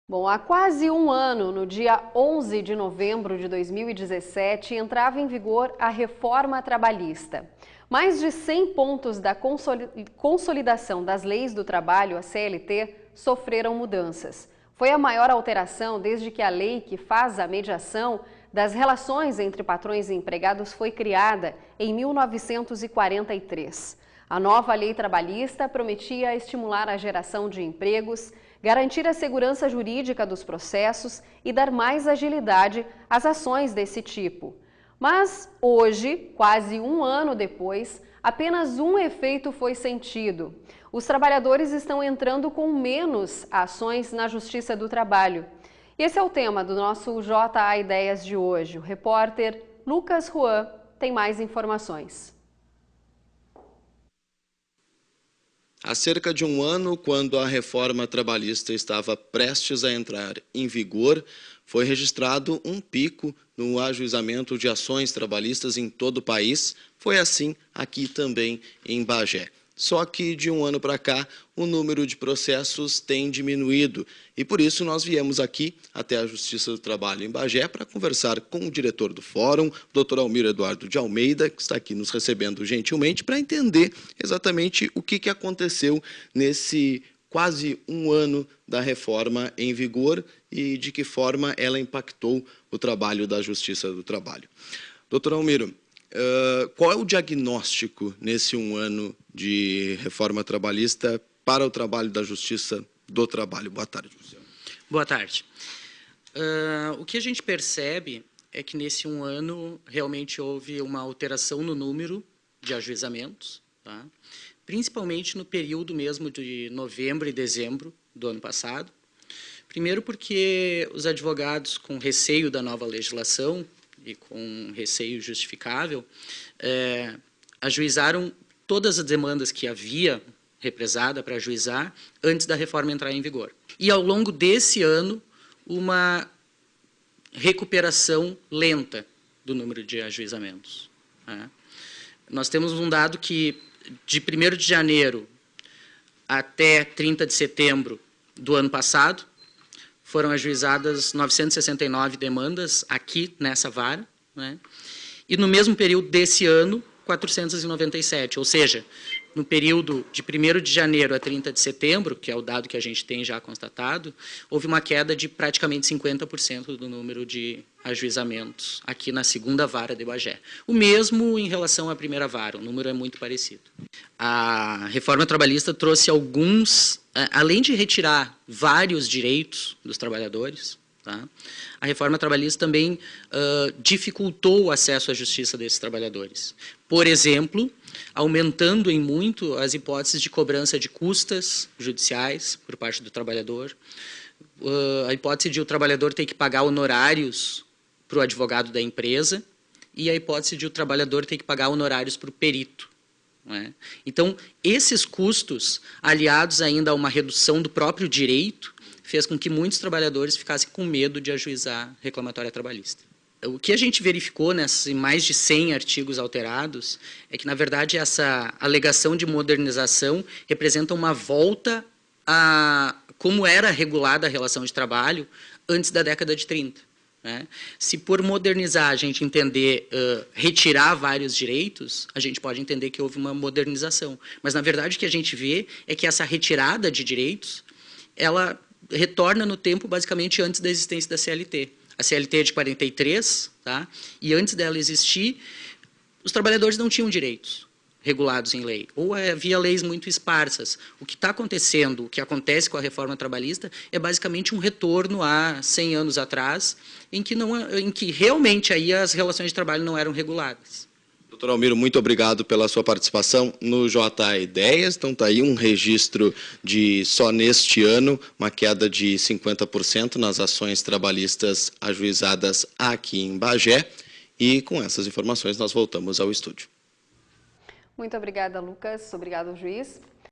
Bom, há quase um ano, no dia 11 de novembro de 2017, entrava em vigor a reforma trabalhista. Mais de 100 pontos da consolidação das leis do trabalho, a CLT, sofreram mudanças. Foi a maior alteração desde que a lei que faz a mediação das relações entre patrões e empregados foi criada em 1943. A nova lei trabalhista prometia estimular a geração de empregos, garantir a segurança jurídica dos processos e dar mais agilidade às ações desse tipo. Mas hoje, quase um ano depois, apenas um efeito foi sentido. Os trabalhadores estão entrando com menos ações na Justiça do Trabalho. E esse é o tema do nosso JA Ideias de hoje. O repórter Lucas Juan tem mais informações. Há cerca de um ano, quando a reforma trabalhista estava prestes a entrar em vigor, foi registrado um pico no ajuizamento de ações trabalhistas em todo o país. Foi assim aqui também em Bagé. Só que de um ano para cá, o número de processos tem diminuído. E por isso nós viemos aqui até a Justiça do Trabalho em Bagé para conversar com o diretor do Fórum, o Dr. Almir Eduardo de Almeida, que está aqui nos recebendo gentilmente, para entender exatamente o que aconteceu nesse quase um ano da reforma em vigor e de que forma ela impactou o trabalho da Justiça do Trabalho. Dr. Almir, qual é o diagnóstico nesse um ano de reforma trabalhista para o trabalho da Justiça do Trabalho? Boa tarde, senhor. Boa tarde. O que a gente percebe é que nesse um ano realmente houve uma alteração no número de ajuizamentos, tá? Principalmente no período mesmo de novembro e dezembro do ano passado. Primeiro porque os advogados, com receio da nova legislação e com receio justificável, ajuizaram todas as demandas que havia represada para ajuizar antes da reforma entrar em vigor. E ao longo desse ano, uma recuperação lenta do número de ajuizamentos, né? Nós temos um dado que de 1º de janeiro até 30 de setembro do ano passado, foram ajuizadas 969 demandas aqui nessa vara, né? E no mesmo período desse ano, 497, ou seja, no período de 1º de janeiro a 30 de setembro, que é o dado que a gente tem já constatado, houve uma queda de praticamente 50% do número de ajuizamentos aqui na segunda vara de Bagé. O mesmo em relação à primeira vara, o número é muito parecido. A reforma trabalhista trouxe alguns, além de retirar vários direitos dos trabalhadores, tá? A reforma trabalhista também dificultou o acesso à justiça desses trabalhadores. Por exemplo, aumentando em muito as hipóteses de cobrança de custas judiciais por parte do trabalhador, a hipótese de o trabalhador ter que pagar honorários para o advogado da empresa e a hipótese de o trabalhador ter que pagar honorários para o perito, né? Então, esses custos, aliados ainda a uma redução do próprio direito, fez com que muitos trabalhadores ficassem com medo de ajuizar reclamatória trabalhista. O que a gente verificou nesses mais de 100 artigos alterados é que, na verdade, essa alegação de modernização representa uma volta a como era regulada a relação de trabalho antes da década de 30. Né? Se por modernizar a gente entender retirar vários direitos, a gente pode entender que houve uma modernização. Mas, na verdade, o que a gente vê é que essa retirada de direitos, ela retorna no tempo basicamente antes da existência da CLT. A CLT é de 43, tá? E antes dela existir, os trabalhadores não tinham direitos regulados em lei, ou havia leis muito esparsas. O que está acontecendo, o que acontece com a reforma trabalhista, é basicamente um retorno a 100 anos atrás, em que realmente aí as relações de trabalho não eram reguladas. Doutor Almir, muito obrigado pela sua participação no JA Ideias. Então está aí um registro de, só neste ano, uma queda de 50% nas ações trabalhistas ajuizadas aqui em Bagé. E com essas informações nós voltamos ao estúdio. Muito obrigada, Lucas. Obrigado, juiz.